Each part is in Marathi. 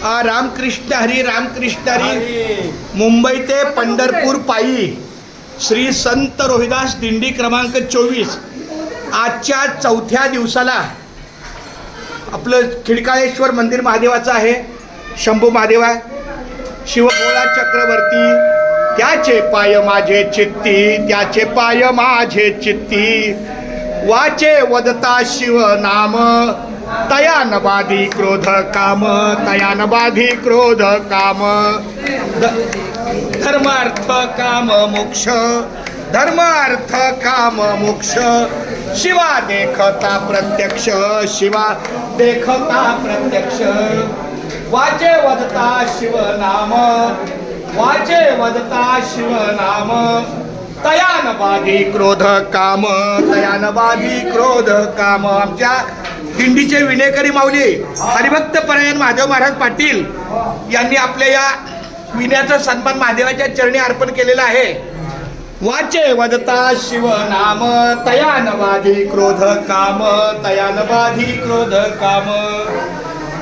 रामकृष्ण हरी रामकृष्ण हरी. मुंबई ते पंढरपूर पायी श्री संत रोहिदास दिंडी क्रमांक 24 आजच्या चौथ्या दिवसाला आपलं खिडकाळेश्वर मंदिर महादेवाचं आहे. शंभू महादेवा शिवभोळा चक्रवर्ती त्याचे पाय माझे चित्ती, त्याचे पाय माझे चित्ती. वाचे वदता शिव नाम तयान बाधी क्रोध काम, तयान बाधी क्रोध काम. धर्मार्थ काम मोक्ष, धर्मार्थ काम मोक्ष. शिवा देखता प्रत्यक्ष, शिवा देखता प्रत्यक्ष. वाचे वदता शिव नाम, वाचे वदता शिव नाम. तयान बाधी क्रोध काम, तयान बाधी क्रोध काम. आमच्या दिंडीचे विनेकरी माऊली हरिभक्त परायण महादेव महाराज पाटील यांनी आपल्या या विण्याचा सन्मान महादेवाच्या चरणी अर्पण केलेला आहे. वाचे वदता शिव नाम तयान बाधी क्रोध काम, तयान बाधी क्रोध काम.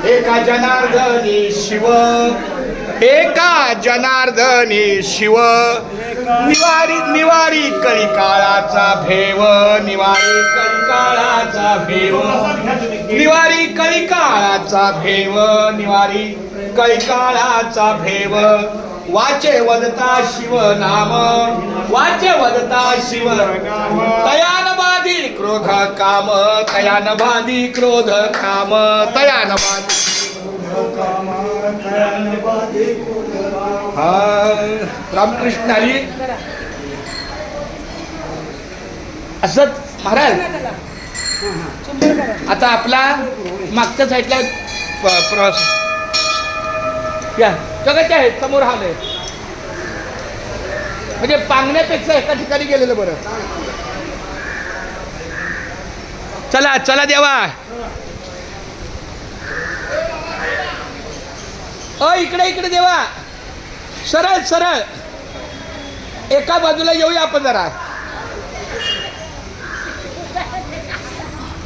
एका जनार्दनी शिव, एका जनार्दनी शिव. निवारी निवारी कळीकाळाचा भेव, निवारी कळीकाळाचा भेव. निवारी कळीकाळाचा भेव, निवारी कळीकाळाचा भेव. वाचे वदता शिव नाम, वाचे वदता शिव नाम. तयान बाधी क्रोध काम, तयान बाधी क्रोध काम. तयान बाधी रामकृष्ण हरी. असंच महाराज आता आपला मागच्या साईडला प्रवास या जगाच्या आहेत समोर आले म्हणजे पांगण्यापेक्षा एका ठिकाणी गेलेलं बरं. चला चला देवा. इकडे इकडे देवा. सरळ सरळ एका बाजूला येऊया आपण जरा.